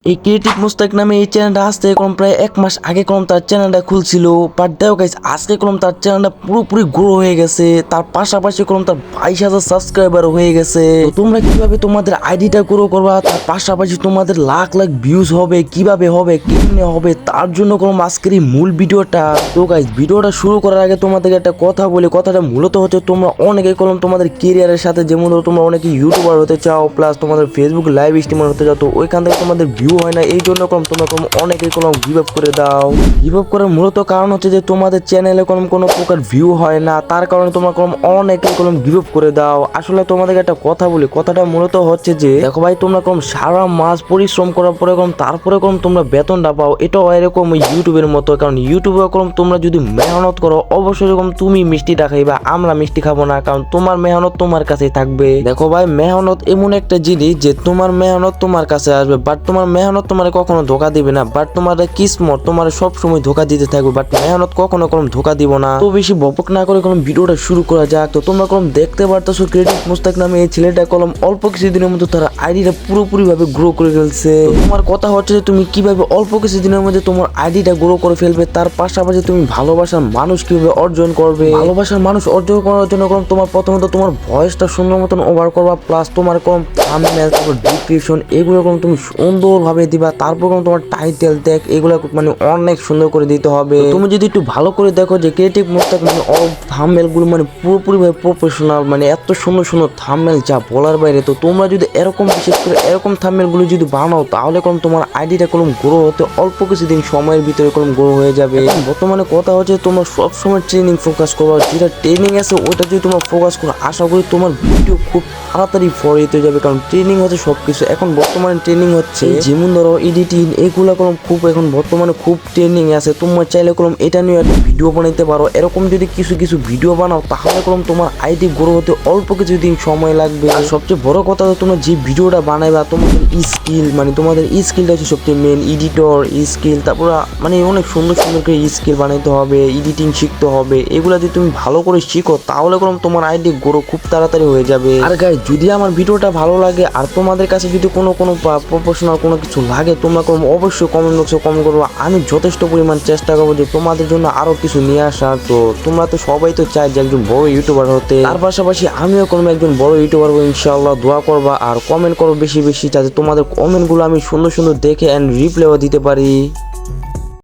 এই ক্রিয়েটিভ মুস্তাক নামে এই চ্যানেলটা আসতে কলম প্রায় 1 মাস আগে কলম তার চ্যানেলটা খুলছিল। বাট দেখো গাইস, আজকে কলম তার চ্যানেলটা পুরোপুরি গ্রো হয়ে গেছে। তার পাশাপাশি কলম তার 22,000 সাবস্ক্রাইবার হয়ে গেছে। তো তোমরা কিভাবে তোমাদের আইডিটা গ্রো করবা, তার পাশাপাশি তোমাদের লাখ লাখ ভিউজ হবে, কিভাবে হবে, কেমনে হবে, তার জন্য কলম আজকের এই মূল ভিডিওটা। তো গাইস, ভিডিওটা শুরু করার আগে তোমাদেরকে একটা কথা বলি। কথাটা মূলত হচ্ছে, তোমরা অনেকে কলম তোমাদের কেরিয়ারের সাথে, যেমন ধরো তোমরা অনেকে ইউটিউবার হতে চাও, প্লাস তোমাদের ফেসবুক লাইভ স্ট্রিমার হতে চাও, তো ওইখান থেকে তোমাদের ভিউ হয় না। এই জন্য কলম তোমরা কলম অনেকেই কলম গিভ আপ করে দাও। গিভ আপ করার মূলত কারণ হচ্ছে যে তোমাদের চ্যানেলে কলম কোনো প্রকার ভিউ হয় না, তার কারণে তোমরা কলম অনেকেই কলম গিভ আপ করে দাও। আসলে তোমাদেরকে একটা কথা বলি, কথাটা মূলত হচ্ছে যে দেখো ভাই, তোমরা কলম সারা মাস পরিশ্রম করার পরে কলম তারপরে কলম তোমরা বেতনটা পাও, এটাও এরকম ইউটিউবের মতো। কারণ ইউটিউবে কলম তোমরা যদি মেহনত করো, অবশ্যই এরকম তুমি মিষ্টিটা খাইবা, আমরা মিষ্টি খাবো না, কারণ তোমার মেহনত তোমার কাছেই থাকবে। দেখো ভাই, মেহনত এমন একটা জিনিস যে তোমার মেহনত তোমার কাছে আসবে, বাট তোমার মেহনত তোমার কখনো ধোকা দিবে না। বাট তোমার কিসমত তোমার সব সময় ধোকা দিতে থাকবে, বাট মেহনত কখনো কলম ধোকা দিব না। তো বেশি বকবক না করে কলম ভিডিওটা শুরু করা যাক। তো তোমরা কলম দেখতে পারতেছো, ক্রিয়েটিভ মুস্তাক নামে এই ছেলেটা কলম অল্প কিছুদিনের মধ্যে তার আইডিটা পুরোপুরি ভাবে গ্রো করে ফেলছে। তোমার কথা হচ্ছে যে তুমি কিভাবে অল্প কিছুদিনের মধ্যে তোমার আইডিটা গ্রো করে ফেলবে, তার পাশাপাশি তুমি ভালোবাসার মানুষ কিভাবে অর্জন করবে। ভালোবাসার মানুষ অর্জন করার জন্য কলম তোমার প্রথমত তোমার ভয়েসটা সুন্দর মতন ওভার করবা, প্লাস তোমার কলম থাম্বনেল, তারপর ডিসক্রিপশন, এগুলো কলম তুমি সুন্দরভাবে দিবা। তারপর কলম তোমার টাইটেল ট্যাগ এগুলো মানে অনেক সুন্দর করে দিতে হবে। তুমি যদি একটু ভালো করে দেখো যে ক্রিয়েটিভ মুস্তাক মানে থাম্বনেল গুলো মানে পুরোপুরি ভাবে প্রফেশনাল, মানে এত সুন্দর সুন্দর থাম্বনেল যা বলার বাইরে। তো তোমরা যদি এরকম বিশেষ করে এরকম থাম্বনেল গুলো যদি বানাও, তাহলে কলম তোমার আইডিটা কলম গ্রো হতে অল্প কিছুদিন সময়ের ভিতরে কলম গ্রো হয়ে যাবে। বর্তমানে কথা হচ্ছে তোমরা সবসময় ট্রেনিং ফোকাস করো, যেটা ট্রেনিং আছে ওটা যদি তোমরা ফোকাস করো, আশা করি তোমার ভিডিও খুব তাড়াতাড়ি ফরিয়ে যাবে। কারণ ট্রেনিং হচ্ছে সবকিছু। এখন বর্তমানে ট্রেনিং হচ্ছে যেমন ধরো এডিটিং, এগুলা কলম খুব এখন বর্তমানে খুব ট্রেনিং আছে। তোমরা চাইলে কলম এটা নিয়ে একটা ভিডিও বানাইতে পারো। এরকম যদি কিছু কিছু ভিডিও বানাও, তাহলে কলম তোমার আইডি গ্রো হতে অল্প কিছুদিন সময় লাগবে। আর সবচেয়ে বড় কথা হচ্ছে, তোমরা যে ভিডিওটা বানাইবা, তোমাদের স্কিল মানে তোমাদের স্কিলটা হচ্ছে সবচেয়ে মেন। এডিটর স্কিল, তারপর মানে অনেক সুন্দর সুন্দর করে স্কিল বানাইতে হবে, এডিটিং শিখতে হবে। এগুলা যদি তুমি ভালো করে শিখো, তাহলে কলম তোমার আইডি গ্রো খুব তাড়াতাড়ি হয়ে যাবে। আর গাইস, যদি আমার ভিডিওটা ভালো লাগে আর তোমাদের কাছে যদি কোনো প্রফেশনাল কোনো কিছু লাগে, তোমরা কলম অবশ্যই কমেন্ট বক্সে কমেন্ট করবো। আমি যথেষ্ট পরিমাণ চেষ্টা করবো যে তোমাদের জন্য আরো কিছু নিয়ে আসার। তো তোমরা তো সবাই তো চাই যে একজন বড় ইউটিউবার হতে, তার পাশাপাশি আমিও কোনো একজন বড় ইউটিউবার হবো ইনশাআল্লাহ। দোয়া করবা আর কমেন্ট করো বেশি বেশি, যাতে তোমাদের কমেন্ট গুলো আমি সুন্দর সুন্দর দেখে এন্ড রিপ্লাইও দিতে পারি।